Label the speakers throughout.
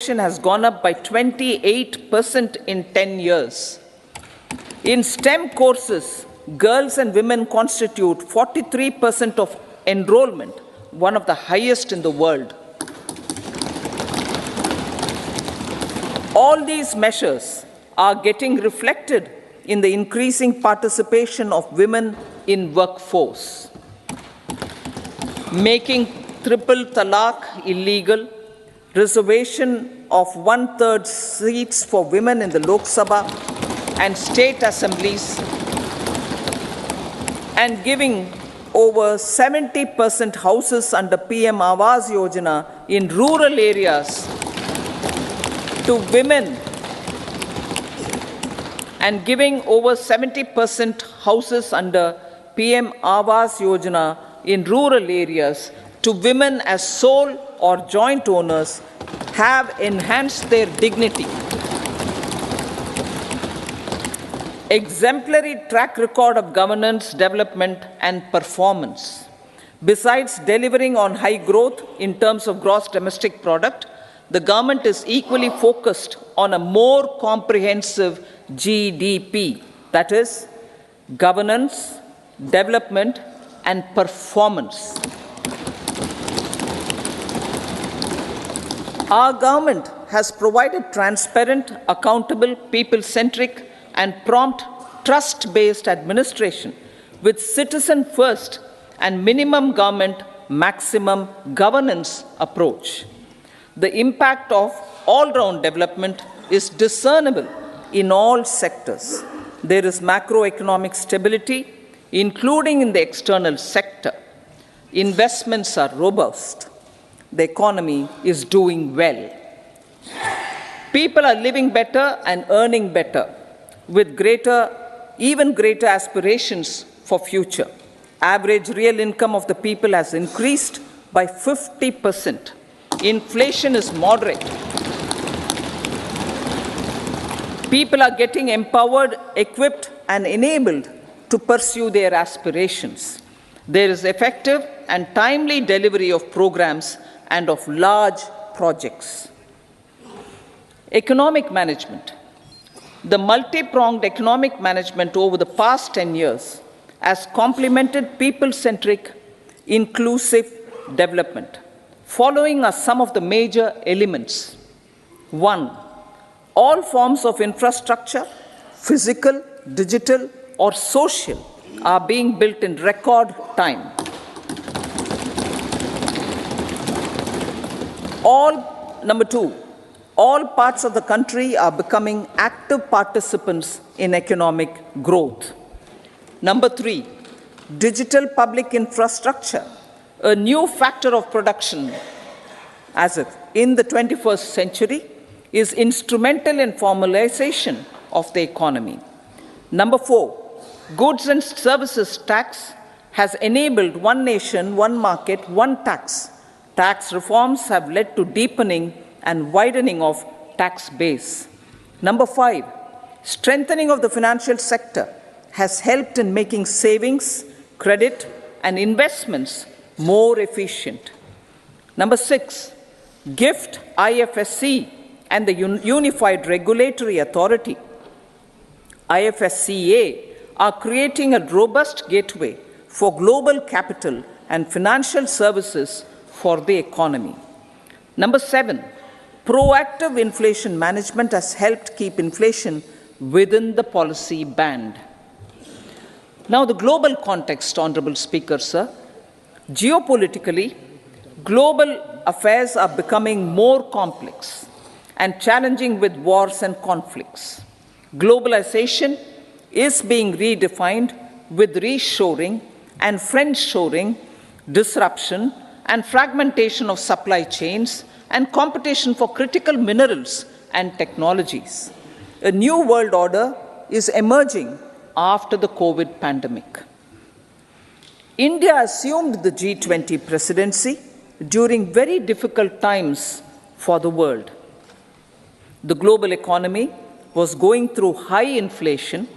Speaker 1: participation has gone up by 28% in 10 years. In STEM courses, girls and women constitute 43% of enrollment, one of the highest in the world. All these measures are getting reflected in the increasing participation of women in workforce. Making triple talaq illegal, reservation of 1/3 seats for women in the Lok Sabha and state assemblies, and giving over 70% houses under PM Awas Yojana in rural areas to women, and giving over 70% houses under PM Awas Yojana in rural areas to women as sole or joint owners have enhanced their dignity. Exemplary track record of governance, development, and performance. Besides delivering on high growth in terms of gross domestic product, the government is equally focused on a more comprehensive GDP, that is, governance, development, and performance. Our government has provided transparent, accountable, people-centric, and prompt, trust-based administration with citizen first and minimum government, maximum governance approach. The impact of all-round development is discernible in all sectors. There is macroeconomic stability, including in the external sector. Investments are robust. The economy is doing well. People are living better and earning better, with even greater aspirations for future. Average real income of the people has increased by 50%. Inflation is moderate. People are getting empowered, equipped, and enabled to pursue their aspirations. There is effective and timely delivery of programs and of large projects. Economic management. The multi-pronged economic management over the past 10 years has complemented people-centric, inclusive development. Following are some of the major elements. 1. All forms of infrastructure, physical, digital, or social, are being built in record time. Number 2, all parts of the country are becoming active participants in economic growth. Number 3, digital public infrastructure, a new factor of production as if in the 21st century, is instrumental in formalization of the economy. Number 4, goods and services tax has enabled one nation, one market, one tax. Tax reforms have led to deepening and widening of tax base. Number 5, strengthening of the financial sector has helped in making savings, credit, and investments more efficient. Number 6, GIFT, IFSC, and the Unified Regulatory Authority, IFSCA, are creating a robust gateway for global capital and financial services for the economy. Number 7, proactive inflation management has helped keep inflation within the policy band. Now, the global context, Honorable Speaker, sir. Geopolitically, global affairs are becoming more complex and challenging with wars and conflicts. Globalization is being redefined with reshoring and friendshoring, disruption and fragmentation of supply chains, and competition for critical minerals and technologies. A new world order is emerging after the COVID pandemic. India assumed the G20 presidency during very difficult times for the world. The global economy was going through high inflation,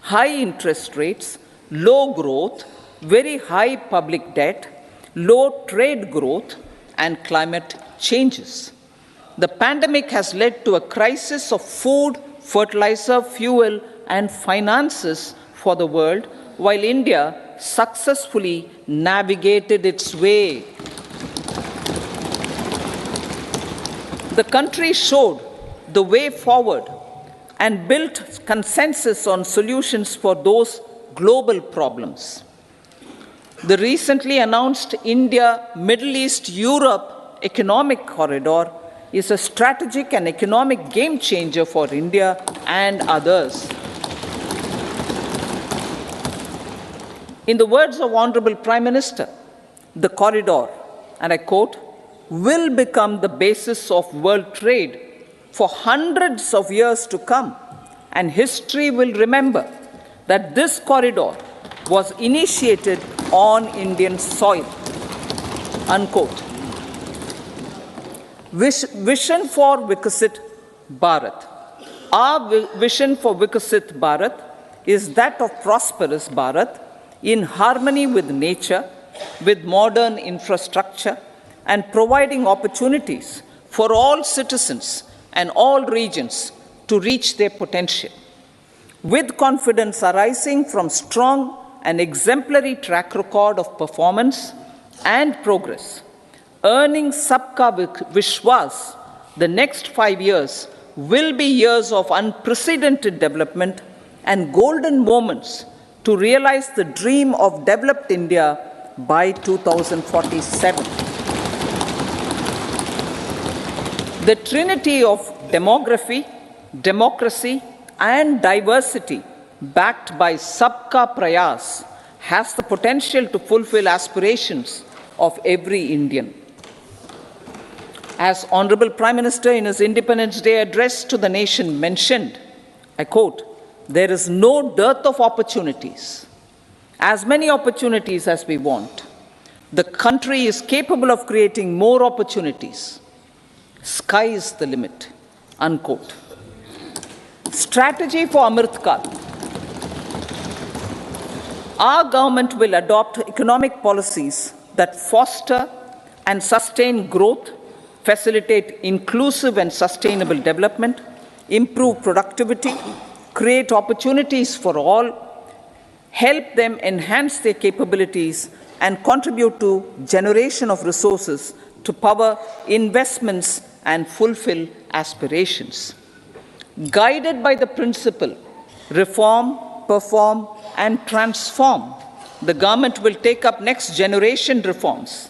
Speaker 1: high interest rates, low growth, very high public debt, low trade growth, and climate changes. the pandemic has led to a crisis of food, fertilizer, fuel, and finances for the world, while India successfully navigated its way. The country showed the way forward and built consensus on solutions for those global problems. The recently announced India-Middle East-Europe economic corridor is a strategic and economic game changer for India and others. In the words of Honorable Prime Minister, the corridor, and I quote, will become the basis of world trade for hundreds of years to come, and history will remember that this corridor was initiated on Indian soil, unquote. Vision for Viasit Bharat. Our vision for Viasit Bharat is that of prosperous Bharat in harmony with nature, with modern infrastructure, and providing opportunities for all citizens and all regions to reach their potential. With confidence arising from strong and exemplary track record of performance and progress, earning Sabka Vishwas, the next 5 years will be years of unprecedented development and golden moments to realize the dream of developed India by 2047. The trinity of demography, democracy, and diversity backed by Sabka Prayas has the potential to fulfill aspirations of every Indian. As Honorable Prime Minister in his Independence Day address to the nation mentioned, I quote, there is no dearth of opportunities, as many opportunities as we want. The country is capable of creating more opportunities. Sky is the limit, unquote. Strategy for Amrit Kaal. Our government will adopt economic policies that foster and sustain growth, facilitate inclusive and sustainable development, improve productivity, create opportunities for all, help them enhance their capabilities, and contribute to generation of resources to power investments and fulfill aspirations. Guided by the principle, reform, perform, and transform, the government will take up next generation reforms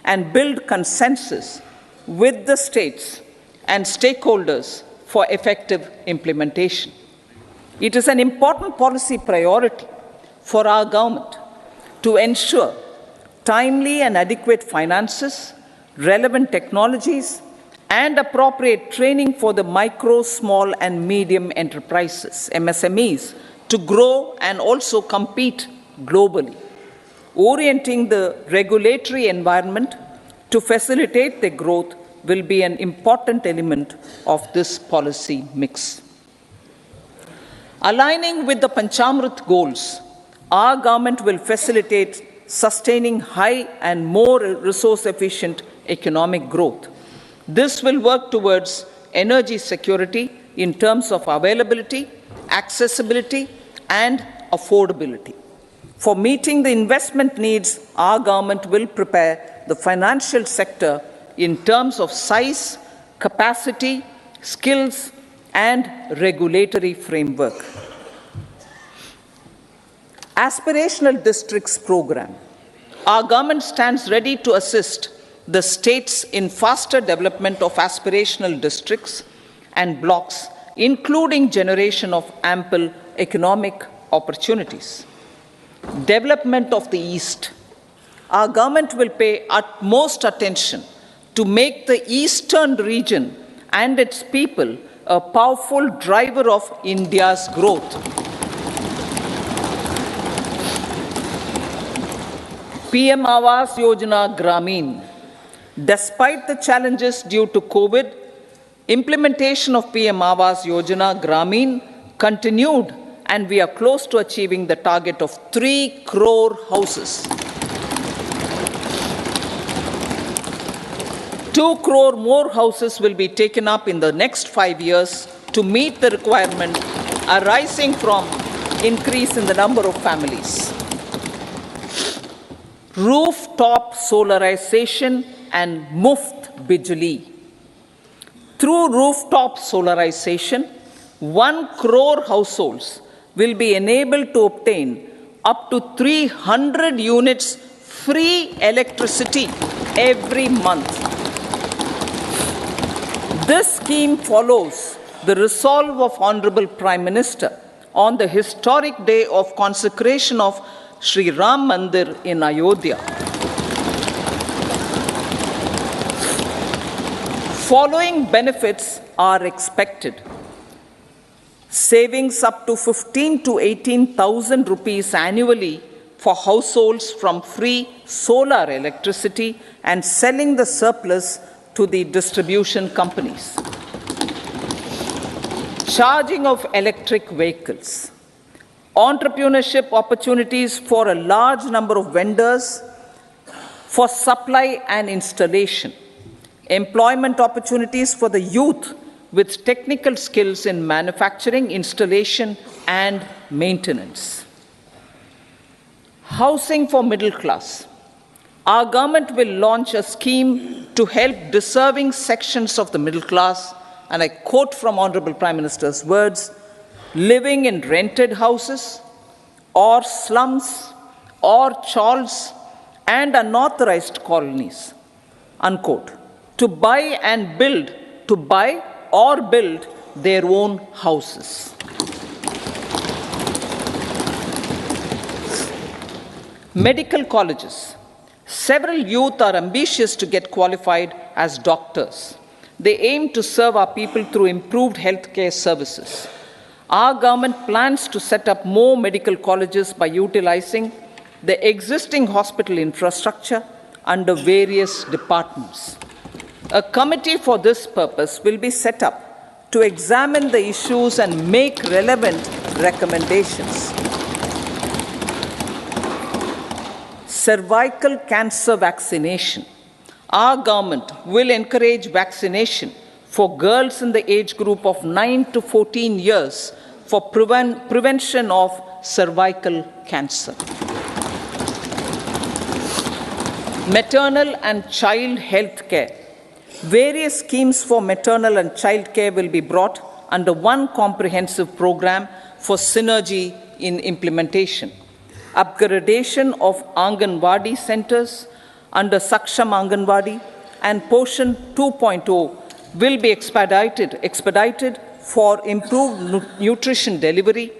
Speaker 1: and build consensus with the states and stakeholders for effective implementation. It is an important policy priority for our government to ensure timely and adequate finances, relevant technologies, and appropriate training for the micro, small, and medium enterprises, MSMEs, to grow and also compete globally. Orienting the regulatory environment to facilitate their growth will be an important element of this policy mix. Aligning with the Panchamrit goals, our government will facilitate sustaining high and more resource-efficient economic growth. This will work towards energy security in terms of availability, accessibility, and affordability. For meeting the investment needs, our government will prepare the financial sector in terms of size, capacity, skills, and regulatory framework. Aspirational Districts Program. Our government stands ready to assist the states in faster development of aspirational districts and blocks, including generation of ample economic opportunities. Development of the East. Our government will pay utmost attention to make the eastern region and its people a powerful driver of India's growth. PM Awas Yojana Gramin. Despite the challenges due to COVID, implementation of PM Awas Yojana Gramin continued, and we are close to achieving the target of 3 crore houses. 2 crore more houses will be taken up in the next 5 years to meet the requirement arising from increase in the number of families. Rooftop solarization and Muft Bijli. Through rooftop solarization, 1 crore households will be enabled to obtain up to 300 units free electricity every month. This scheme follows the resolve of Honorable Prime Minister on the historic day of consecration of Sri Ram Mandir in Ayodhya. Following benefits are expected. Savings up to 15 to 18,000 rupees annually for households from free solar electricity and selling the surplus to the distribution companies. Charging of electric vehicles. Entrepreneurship opportunities for a large number of vendors for supply and installation. Employment opportunities for the youth with technical skills in manufacturing, installation, and maintenance. Housing for middle class. Our government will launch a scheme to help deserving sections of the middle class, and I quote from Honorable Prime Minister's words, living in rented houses or slums or chawls and unauthorized colonies, unquote, to buy or build their own houses. Medical colleges. Several youth are ambitious to get qualified as doctors. They aim to serve our people through improved healthcare services. Our government plans to set up more medical colleges by utilizing the existing hospital infrastructure under various departments. A committee for this purpose will be set up to examine the issues and make relevant recommendations. Cervical cancer vaccination. Our government will encourage vaccination for girls in the age group of 9 to 14 years for prevention of cervical cancer. Maternal and child health care. Various schemes for maternal and child care will be brought under one comprehensive program for synergy in implementation. Upgradation of Anganwadi centers under Saksham Anganwadi and Poshan 2.0 will be expedited for improved nutrition delivery,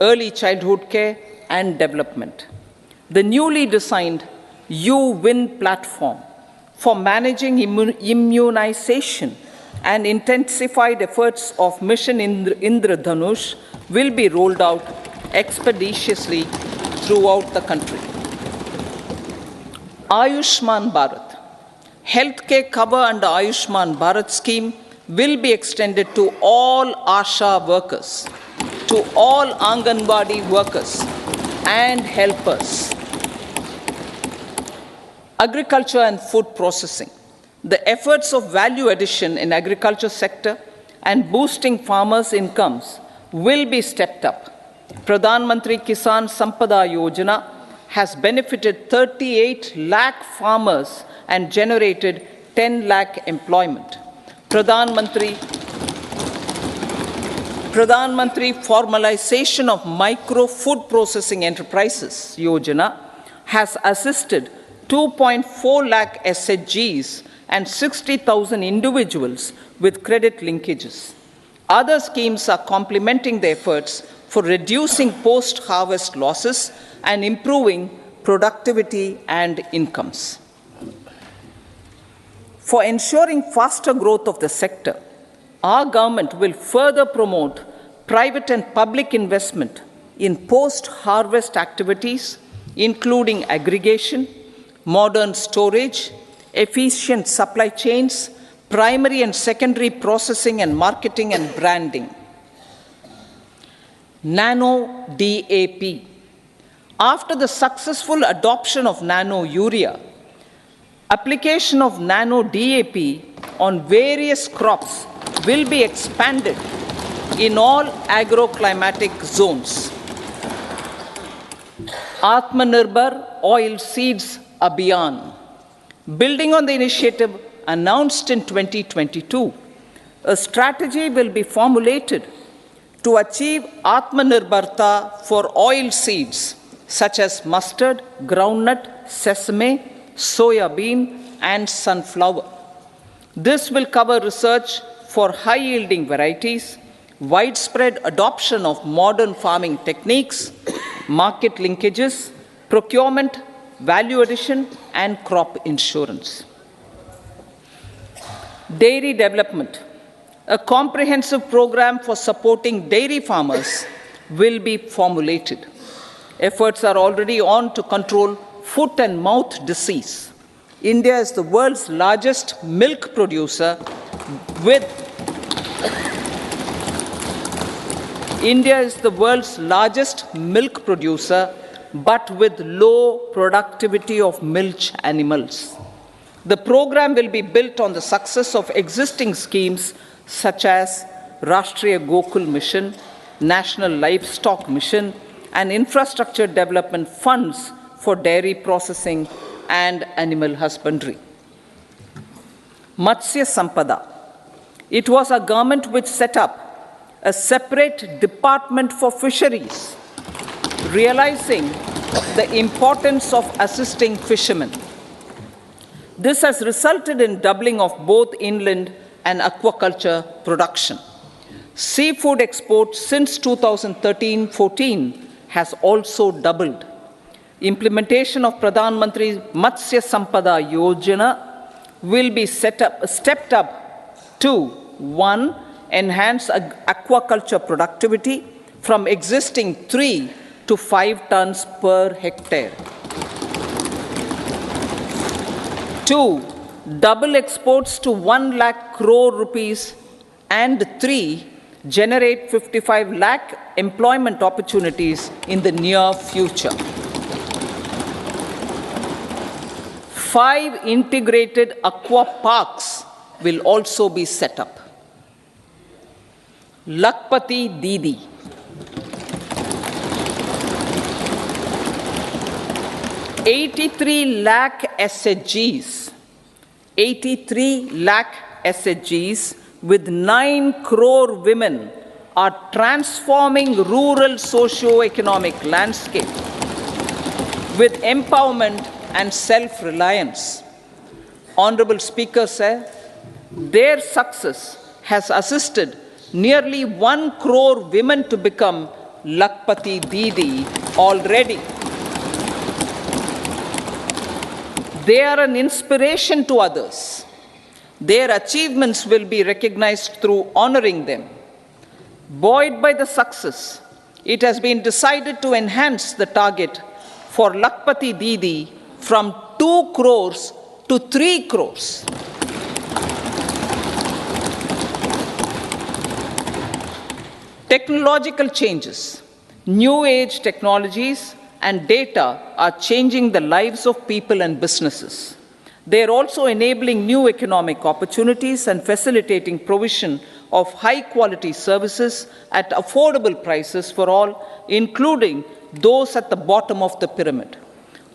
Speaker 1: early childhood care, and development. The newly designed U-Win platform for managing immunization and intensified efforts of Mission Indradhanush will be rolled out expeditiously throughout the country. Ayushman Bharat. Healthcare cover under Ayushman Bharat scheme will be extended to all ASHA workers, to all Anganwadi workers and helpers. Agriculture and food processing. The efforts of value addition in agriculture sector and boosting farmers' incomes will be stepped up. Pradhan Mantri Kisan Sampada Yojana has benefited 38 lakh farmers and generated 10 lakh employment. Pradhan Mantri Formalization of Micro Food Processing Enterprises Yojana has assisted 2.4 lakh SHGs and 60,000 individuals with credit linkages. Other schemes are complementing the efforts for reducing post-harvest losses and improving productivity and incomes. For ensuring faster growth of the sector, our government will further promote private and public investment in post-harvest activities, including aggregation, modern storage, efficient supply chains, primary and secondary processing and marketing and branding. Nano DAP. After the successful adoption of nano urea, Application of nano DAP on various crops will be expanded in all agroclimatic zones. Atmanirbhar Oil Seeds Abhiyan. Building on the initiative announced in 2022, a strategy will be formulated to achieve Atmanirbharta for oil seeds such as mustard, groundnut, sesame, soya bean, and sunflower. This will cover research for high-yielding varieties, widespread adoption of modern farming techniques, market linkages, procurement, value addition, and crop insurance. Dairy development. A comprehensive program for supporting dairy farmers will be formulated. Efforts are already on to control foot and mouth disease. India is the world's largest milk producer with but with low productivity of milch animals. The program will be built on the success of existing schemes such as Rashtriya Gokul Mission, National Livestock Mission, and infrastructure development funds for dairy processing and animal husbandry. Matsya Sampada. It was a government which set up a separate department for fisheries, realizing the importance of assisting fishermen. This has resulted in doubling of both inland and aquaculture production. Seafood exports since 2013-14 has also doubled. Implementation of Pradhan Mantri Matsya Sampada Yojana will be stepped up to 1. Enhance aquaculture productivity from existing 3 to 5 tons per hectare. 2. Double exports to 1 lakh crore rupees, and 3. Generate 55 lakh employment opportunities in the near future. 5 integrated aqua parks will also be set up. Lakpati Didi. 83 lakh SHGs. 83 lakh SHGs with 9 crore women are transforming rural socio-economic landscape with empowerment and self-reliance. Honorable Speaker said, their success has assisted nearly 1 crore women to become Lakpati Didi already. They are an inspiration to others. Their achievements will be recognized through honoring them. Buoyed by the success, it has been decided to enhance the target for Lakpati Didi from 2 crores to 3 crores. Technological changes, new age technologies and data are changing the lives of people and businesses. They are also enabling new economic opportunities and facilitating provision of high-quality services at affordable prices for all, including those at the bottom of the pyramid.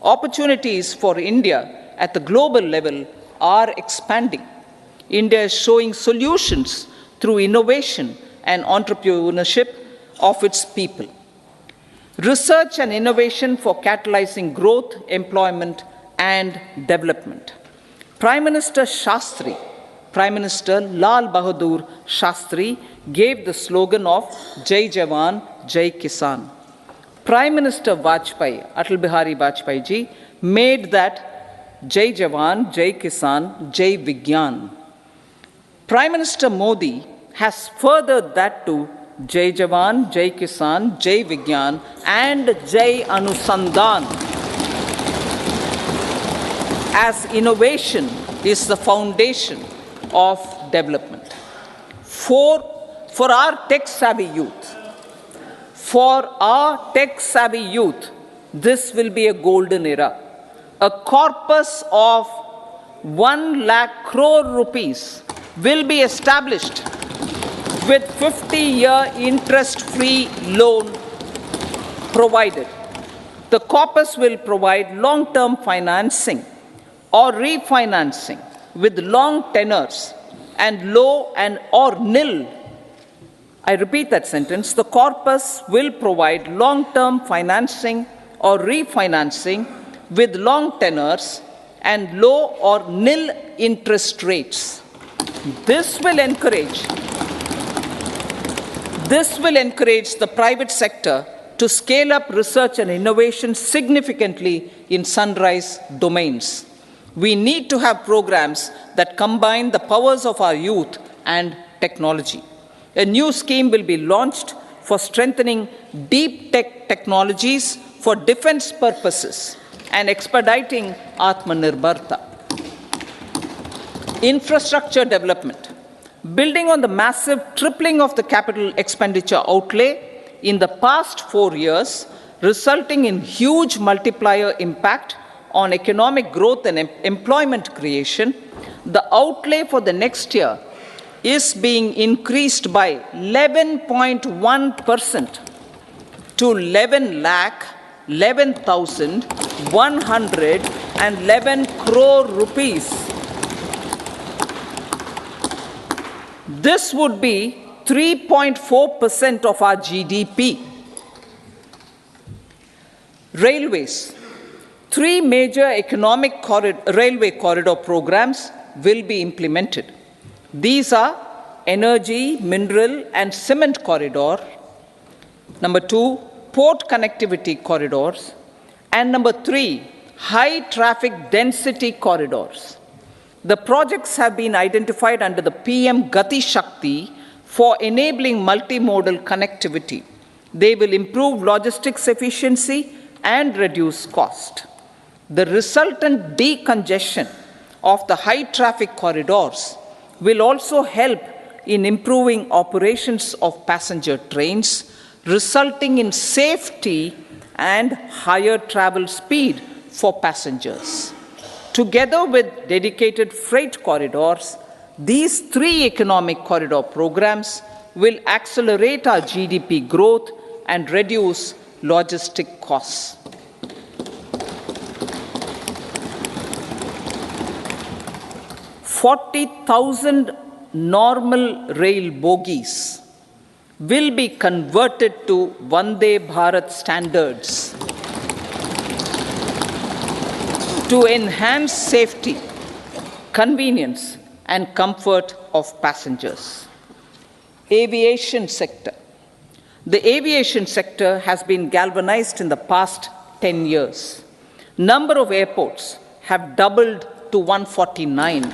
Speaker 1: Opportunities for India at the global level are expanding. India is showing solutions through innovation and entrepreneurship of its people. Research and innovation for catalyzing growth, employment, and development. Prime Minister Lal Bahadur Shastri gave the slogan of Jai Jawan, Jai Kisan. Prime Minister Atal Bihari Vajpayee ji, made that Jai Jawan, Jai Kisan, Jai Vigyan. Prime Minister Modi has furthered that to Jai Jawan, Jai Kisan, Jai Vigyan, and Jai Anusandhan, as innovation is the foundation of development. For our tech-savvy youth, this will be a golden era, a corpus of 1 lakh crore rupees will be established with 50-year interest-free loan provided. The corpus will provide long-term financing or refinancing with long tenors and low and or nil. I repeat that sentence. The corpus will provide long-term financing or refinancing with long tenors and low or nil interest rates. This will encourage the private sector to scale up research and innovation significantly in sunrise domains. We need to have programs that combine the powers of our youth and technology. A new scheme will be launched for strengthening deep tech technologies for defense purposes and expediting Atmanirbharta. Infrastructure development. Building on the massive tripling of the capital expenditure outlay in the past 4 years, resulting in huge multiplier impact on economic growth and employment creation, the outlay for the next year is being increased by 11.1% to 11,111 crore rupees. This would be 3.4% of our GDP. Railways. 3 major railway corridor programs will be implemented. These are energy, mineral, and cement corridor. Number 2, port connectivity corridors. And number 3, high traffic density corridors. The projects have been identified under the PM Gati Shakti for enabling multimodal connectivity. They will improve logistics efficiency and reduce cost. The resultant decongestion of the high traffic corridors will also help in improving operations of passenger trains, resulting in safety and higher travel speed for passengers. Together with dedicated freight corridors, these 3 economic corridor programs will accelerate our GDP growth and reduce logistic costs. 40,000 normal rail bogies will be converted to Vande Bharat standards to enhance safety, convenience, and comfort of passengers. Aviation sector. The aviation sector has been galvanized in the past 10 years. Number of airports have doubled to 149.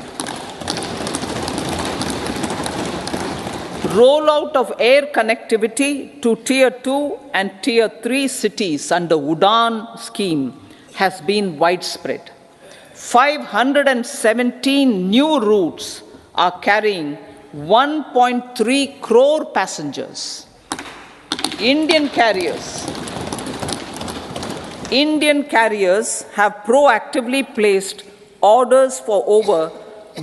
Speaker 1: Rollout of air connectivity to Tier 2 and Tier 3 cities under Udan scheme has been widespread. 517 new routes are carrying 1.3 crore passengers. Indian carriers have proactively placed orders for over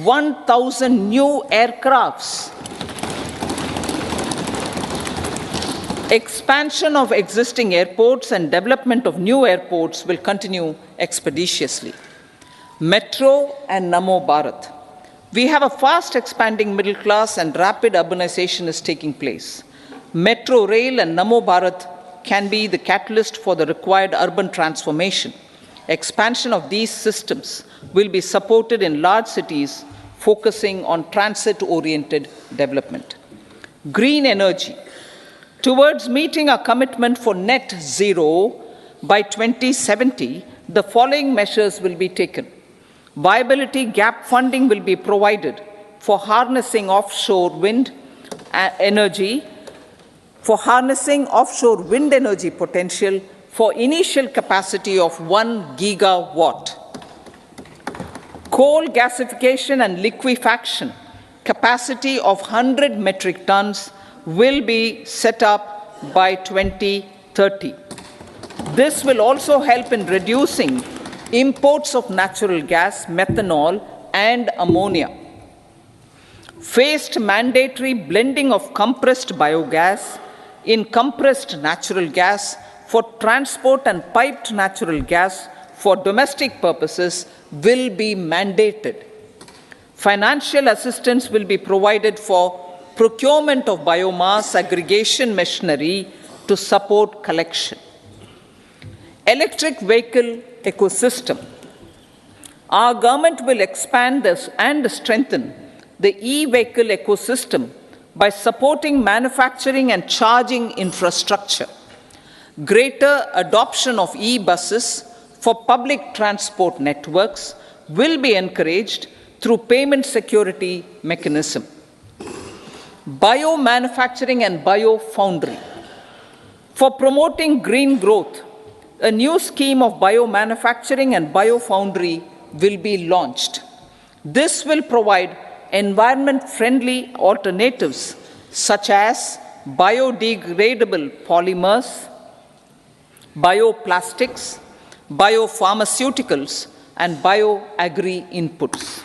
Speaker 1: 1,000 new aircrafts. Expansion of existing airports and development of new airports will continue expeditiously. Metro and Namo Bharat. We have a fast expanding middle class and rapid urbanization is taking place. Metro rail and Namo Bharat can be the catalyst for the required urban transformation. Expansion of these systems will be supported in large cities, focusing on transit-oriented development. Green energy. Towards meeting our commitment for net zero by 2070, the following measures will be taken. Viability gap funding will be provided for harnessing offshore wind energy potential for initial capacity of 1 gigawatt. Coal gasification and liquefaction capacity of 100 metric tons will be set up by 2030. This will also help in reducing imports of natural gas, methanol, and ammonia. Phased mandatory blending of compressed biogas in compressed natural gas for transport and piped natural gas for domestic purposes will be mandated. Financial assistance will be provided for procurement of biomass aggregation machinery to support collection. Electric vehicle ecosystem. Our government will expand this and strengthen the e-vehicle ecosystem by supporting manufacturing and charging infrastructure. Greater adoption of e-buses for public transport networks will be encouraged through payment security mechanism. Biomanufacturing and biofoundry. For promoting green growth, a new scheme of biomanufacturing and biofoundry will be launched. This will provide environment-friendly alternatives such as biodegradable polymers, bioplastics, biopharmaceuticals, and bioagri inputs.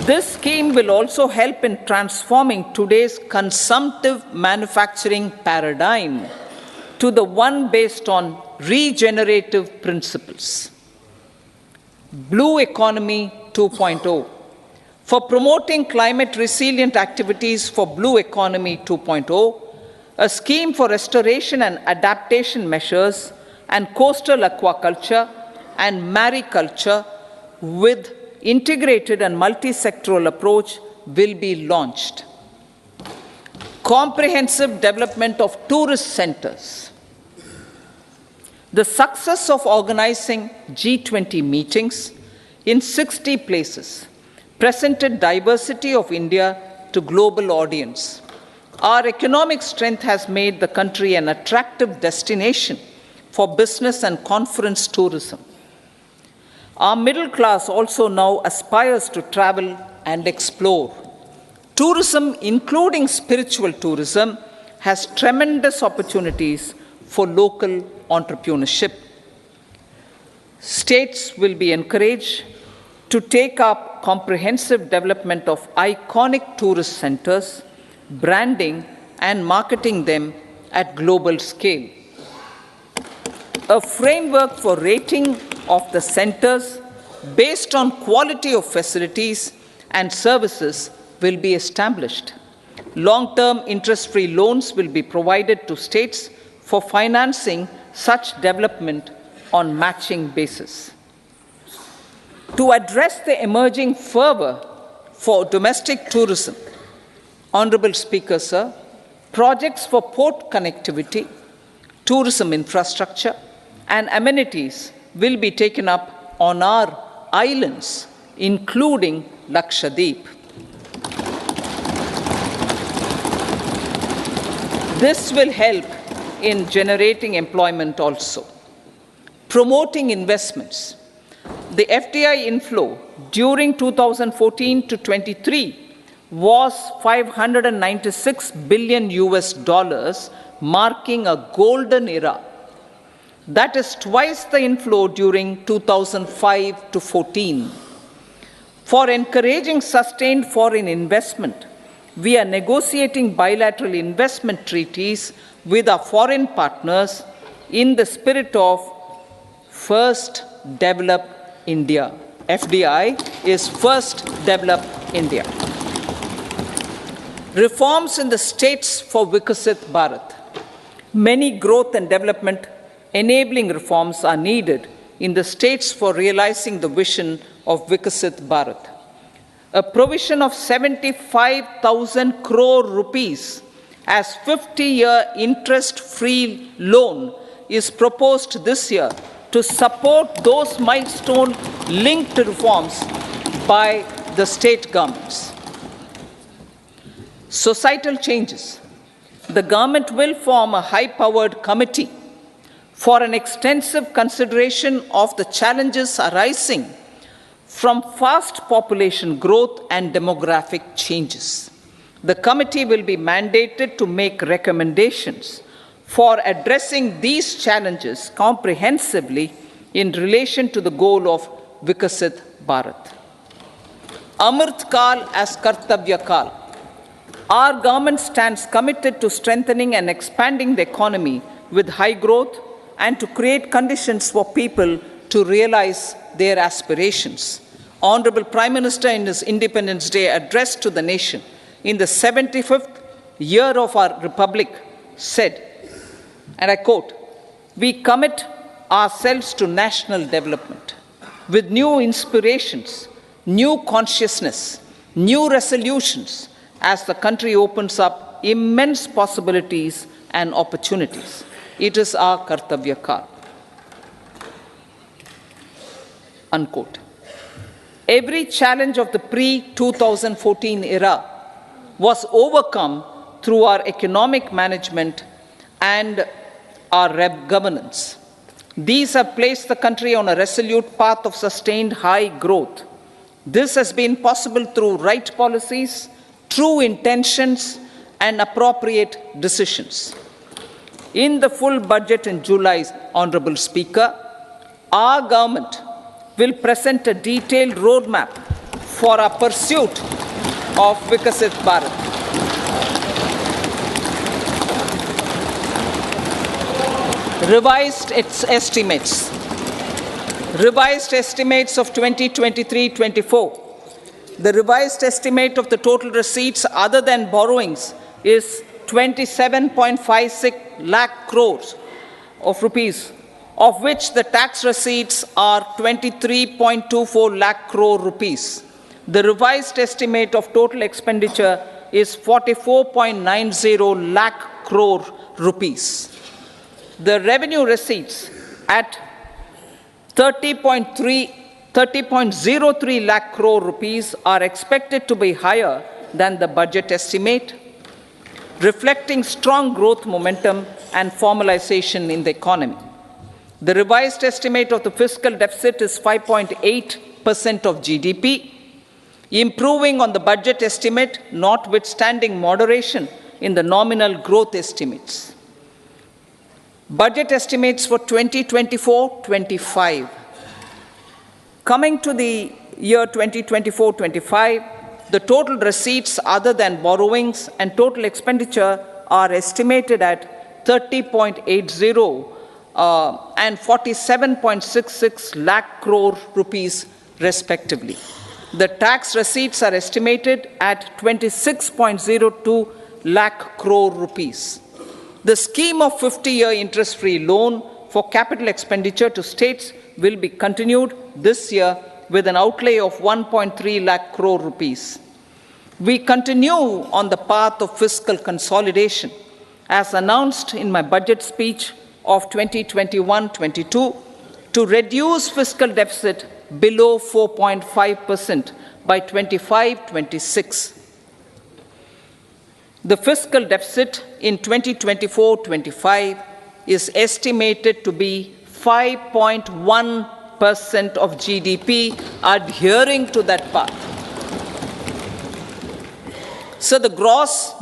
Speaker 1: This scheme will also help in transforming today's consumptive manufacturing paradigm to the one based on regenerative principles. Blue Economy 2.0. For promoting climate resilient activities for Blue Economy 2.0, a scheme for restoration and adaptation measures and coastal aquaculture and mariculture with integrated and multi-sectoral approach will be launched. Comprehensive development of tourist centers. The success of organizing G20 meetings in 60 places presented diversity of India to global audience. Our economic strength has made the country an attractive destination for business and conference tourism. Our middle class also now aspires to travel and explore. Tourism, including spiritual tourism, has tremendous opportunities for local entrepreneurship. States will be encouraged to take up comprehensive development of iconic tourist centers, branding and marketing them at global scale. A framework for rating of the centers based on quality of facilities and services will be established. Long-term interest-free loans will be provided to states for financing such development on matching basis. To address the emerging fervor for domestic tourism, Honorable Speaker, sir, projects for port connectivity, tourism infrastructure, and amenities will be taken up on our islands, including Lakshadweep. This will help in generating employment also. Promoting investments. The FDI inflow during 2014 to 23 was $596 billion US, marking a golden era. That is twice the inflow during 2005 to 14. For encouraging sustained foreign investment, we are negotiating bilateral investment treaties with our foreign partners in the spirit of First Develop India. FDI is First Develop India. Reforms in the states for Viasit Bharat. Many growth and development enabling reforms are needed in the states for realizing the vision of Viasit Bharat. A provision of 75,000 crore rupees as 50-year interest-free loan is proposed this year to support those milestone-linked reforms by the state governments. Societal changes. The government will form a high-powered committee for an extensive consideration of the challenges arising from fast population growth and demographic changes. The committee will be mandated to make recommendations for addressing these challenges comprehensively in relation to the goal of Viasit Bharat. Amrit Kaal as Kartavya Kaal. Our government stands committed to strengthening and expanding the economy with high growth and to create conditions for people to realize their aspirations. Honorable Prime Minister, in his Independence Day address to the nation in the 75th year of our Republic, said, and I quote, "We commit ourselves to national development with new inspirations, new consciousness, new resolutions as the country opens up immense possibilities and opportunities. It is our Kartavya Kaal." Unquote. Every challenge of the pre-2014 era was overcome through our economic management and our governance. These have placed the country on a resolute path of sustained high growth. This has been possible through right policies, true intentions, and appropriate decisions. In the full budget in July, Honorable Speaker, our government will present a detailed roadmap for our pursuit of Viasit Bharat. Revised estimates of 2023-24. The revised estimate of the total receipts other than borrowings is 27.56 lakh crores of rupees, of which the tax receipts are 23.24 lakh crore rupees. The revised estimate of total expenditure is 44.90 lakh crore rupees. The revenue receipts at 30.03 lakh crore rupees are expected to be higher than the budget estimate, reflecting strong growth momentum and formalization in the economy. The revised estimate of the fiscal deficit is 5.8% of GDP, improving on the budget estimate, notwithstanding moderation in the nominal growth estimates. Budget estimates for 2024-25. Coming to the year 2024-25, the total receipts other than borrowings and total expenditure are estimated at 30.80 and 47.66 lakh crore rupees respectively. The tax receipts are estimated at 26.02 lakh crore rupees. The scheme of 50-year interest-free loan for capital expenditure to states will be continued this year with an outlay of 1.3 lakh crore rupees. We continue on the path of fiscal consolidation, as announced in my budget speech of 2021-22, to reduce fiscal deficit below 4.5% by 25-26. The fiscal deficit in 2024-25 is estimated to be 5.1% of GDP, adhering to that path. So the gross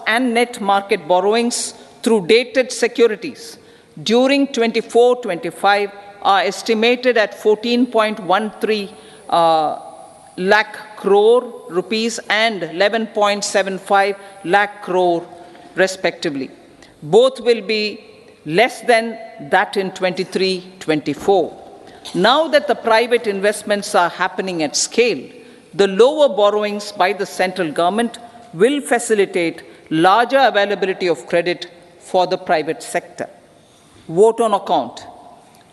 Speaker 1: and net market borrowings through dated securities during 24-25 are estimated at 14.13 lakh crore rupees and 11.75 lakh crore respectively. Both will be less than that in 23-24. Now that the private investments are happening at scale, the lower borrowings by the central government will facilitate larger availability of credit for the private sector. Vote on account.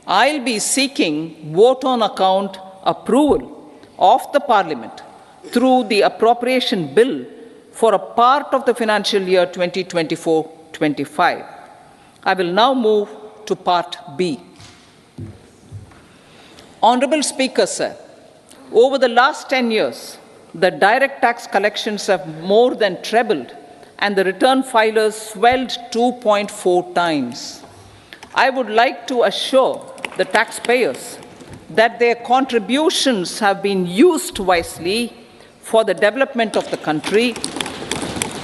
Speaker 1: I'll be seeking vote on account approval of the Parliament through the appropriation bill for a part of the financial year 2024-25. I will now move to Part B. Honorable Speaker, sir, over the last 10 years, the direct tax collections have more than trebled and the return filers swelled 2.4 times. I would like to assure the taxpayers that their contributions have been used wisely for the development of the country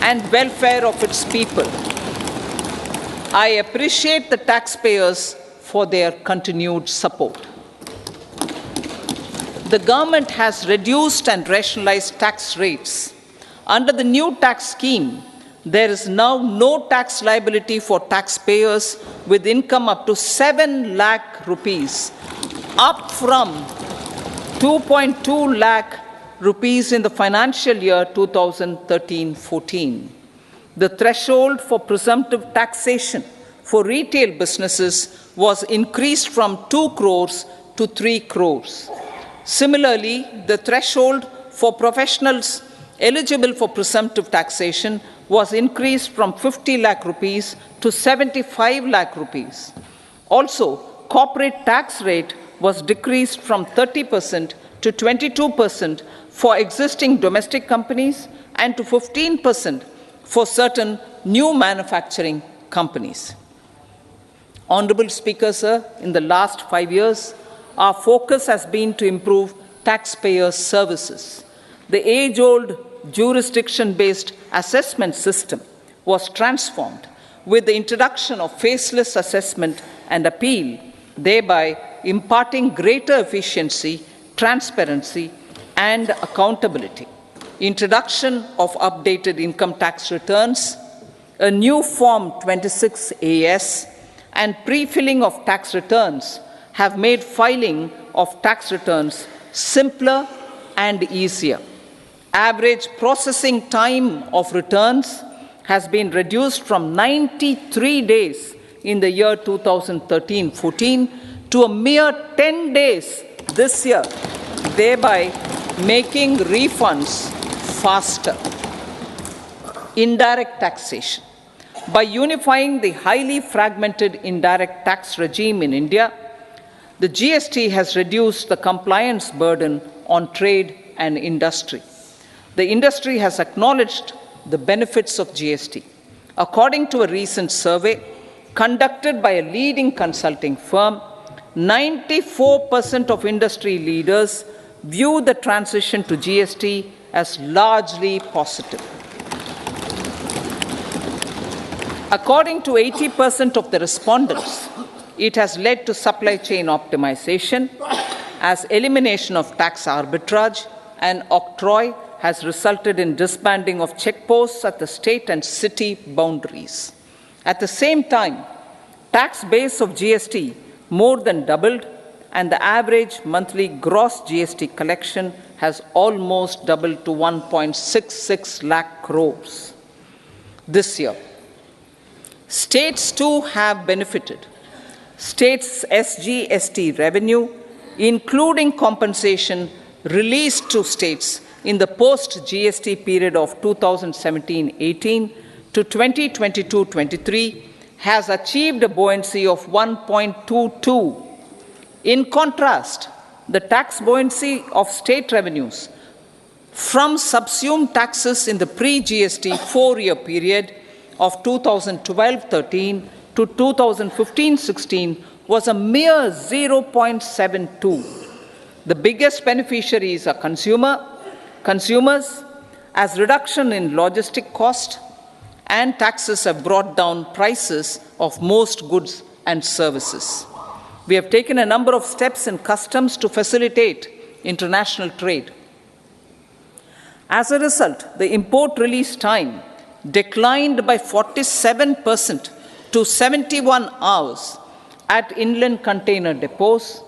Speaker 1: and welfare of its people. I appreciate the taxpayers for for their continued support. The government has reduced and rationalized tax rates. Under the new tax scheme, there is now no tax liability for taxpayers with income up to 7 lakh rupees, up from 2.2 lakh rupees in the financial year 2013-14. The threshold for presumptive taxation for retail businesses was increased from 2 crores to 3 crores. Similarly, the threshold for professionals eligible for presumptive taxation was increased from 50 lakh rupees to 75 lakh rupees. Also, corporate tax rate was decreased from 30% to 22% for existing domestic companies and to 15% for certain new manufacturing companies. Honorable Speaker, sir, in the last 5 years, our focus has been to improve taxpayer services. The age-old jurisdiction-based assessment system was transformed with the introduction of faceless assessment and appeal, thereby imparting greater efficiency, transparency, and accountability. Introduction of updated income tax returns, a new Form 26AS, and pre-filling of tax returns have made filing of tax returns simpler and easier. Average processing time of returns has been reduced from 93 days in the year 2013-14 to a mere 10 days this year, thereby making refunds faster. Indirect taxation. By unifying the highly fragmented indirect tax regime in India, the GST has reduced the compliance burden on trade and industry. The industry has acknowledged the benefits of GST. According to a recent survey conducted by a leading consulting firm, 94% of industry leaders view the transition to GST as largely positive. According to 80% of the respondents, it has led to supply chain optimization, as elimination of tax arbitrage and octroi has resulted in disbanding of checkposts at the state and city boundaries. At the same time, tax base of GST more than doubled, and the average monthly gross GST collection has almost doubled to 1.66 lakh crores this year. States too have benefited. States' SGST revenue, including compensation released to states in the post-GST period of 2017-18 to 2022-23, has achieved a buoyancy of 1.22. In contrast, the tax buoyancy of state revenues from subsumed taxes in the pre-GST 4-year period of 2012-13 to 2015-16 was a mere 0.72. The biggest beneficiaries are consumers, as reduction in logistic cost and taxes have brought down prices of most goods and services. We have taken a number of steps in customs to facilitate international trade. As a result, the import release time declined by 47% to 71 hours at inland container depots,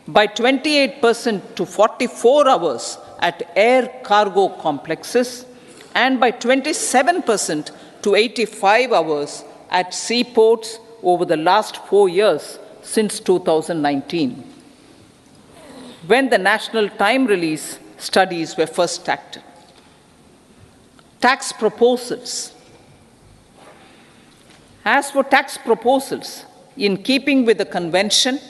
Speaker 1: by 28% to 44 hours at air cargo complexes, and by 27% to 85 hours at seaports over the last 4 years since 2019, when the national time release studies were first started. Tax proposals. As for tax proposals, in keeping with the convention,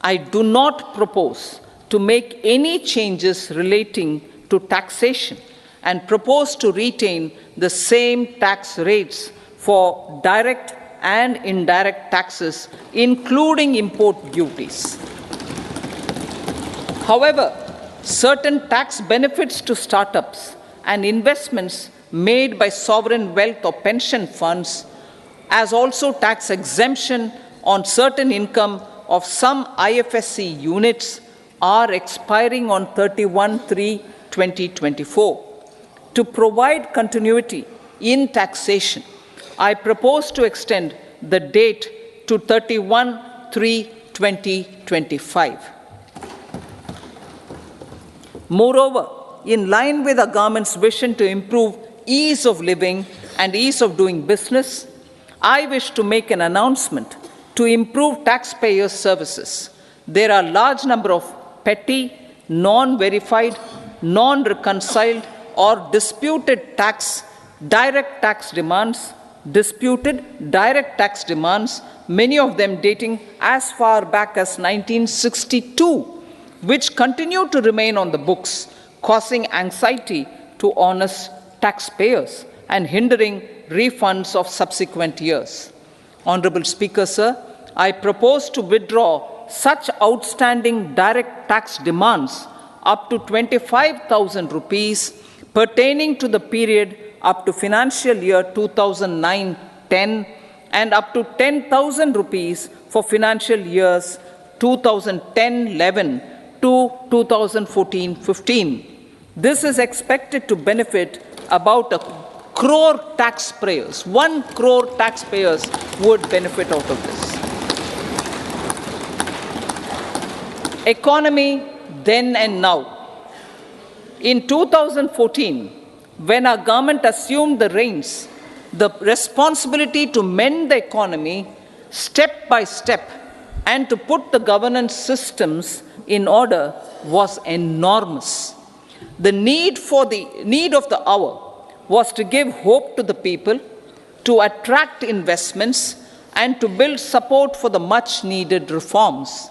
Speaker 1: I do not propose to make any changes relating to taxation and propose to retain the same tax rates for direct and indirect taxes, including import duties. However, certain tax benefits to startups and investments made by sovereign wealth or pension funds, as also tax exemption on certain income of some IFSC units are expiring on 31/3/2024. To provide continuity in taxation, I propose to extend the date to 31/3/2025. Moreover, in line with the government's vision to improve ease of living and ease of doing business, I wish to make an announcement to improve taxpayers' services. There are a large number of petty, non-verified, non-reconciled, or disputed direct tax demands, many of them dating as far back as 1962, which continue to remain on the books, causing anxiety to honest taxpayers and hindering refunds of subsequent years. Honorable Speaker, sir, I propose to withdraw such outstanding direct tax demands up to 25,000 rupees pertaining to the period up to financial year 2009-10 and up to 10,000 rupees for financial years 2010-11 to 2014-15. This is expected to benefit about 1 crore taxpayers. 1 crore taxpayers would benefit out of this. Economy then and now. In 2014, when our government assumed the reins, the responsibility to mend the economy step by step and to put the governance systems in order was enormous. The need of the hour was to give hope to the people, to attract investments, and to build support for the much-needed reforms.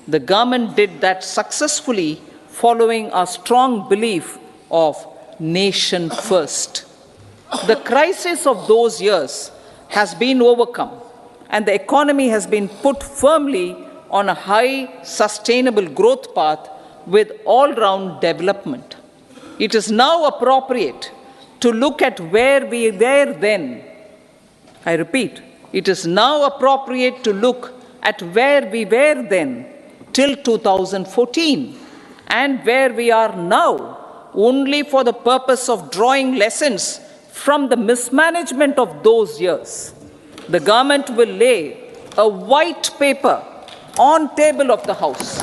Speaker 1: The government did that successfully, following a strong belief of nation first. The crisis of those years has been overcome, and the economy has been put firmly on a high, sustainable growth path with all-round development. It is now appropriate to look at where we were then. I repeat, it is now appropriate to look at where we were then till 2014 and where we are now, only for the purpose of drawing lessons from the mismanagement of those years. The government will lay a white paper on table of the House.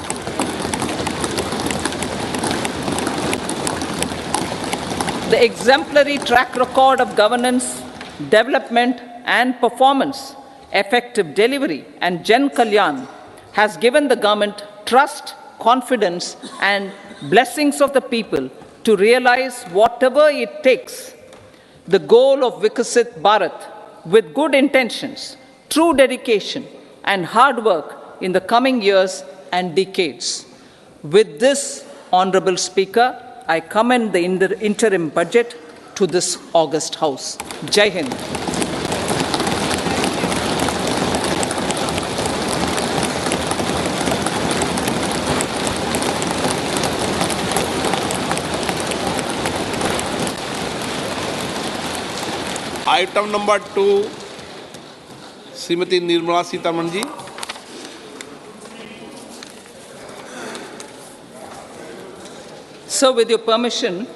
Speaker 1: The exemplary track record of governance, development and performance, effective delivery and Jan Kalyan has given the government trust, confidence and blessings of the people to realize whatever it takes, the goal of Viasit Bharat, with good intentions, true dedication and hard work in the coming years and decades. With this, Honorable Speaker, I commend the interim budget to this august House. Jai Hind.
Speaker 2: Item number 2, Shrimati Nirmala Sitharaman ji.
Speaker 1: So, with your permission,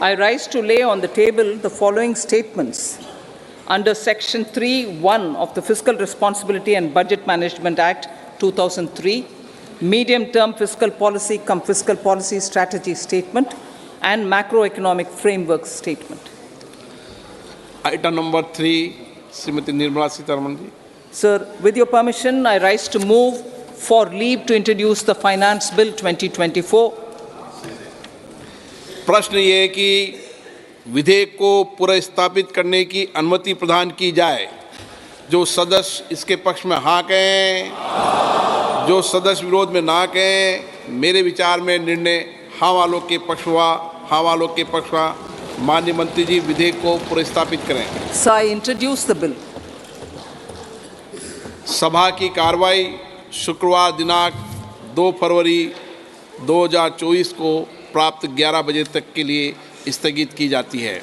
Speaker 1: I rise to lay on the table the following statements under Section 3(1) of the Fiscal Responsibility and Budget Management Act 2003, Medium-Term Fiscal Policy cum Fiscal Policy Strategy Statement and Macroeconomic Framework Statement.
Speaker 2: Item number 3, Srimati Nirmala Sitharaman ji.
Speaker 1: Sir, with your permission, I rise to move for leave to introduce the Finance Bill 2024.
Speaker 2: प्रश्न ये है कि विधेयक को पुनर्स्थापित करने की अनुमति प्रदान की जाए। जो सदस्य इसके पक्ष में हाँ कहें, जो सदस्य विरोध में ना कहें, मेरे विचार में निर्णय हाँ वालों के पक्ष हुआ, हाँ वालों के पक्ष हुआ। माननीय मंत्री जी विधेयक को पुनर्स्थापित करें।
Speaker 1: So I introduce the bill.
Speaker 2: सभा की कार्रवाई शुक्रवार दिनांक 2 फरवरी 2024 को प्राप्त 11 बजे तक के लिए स्थगित की जाती है।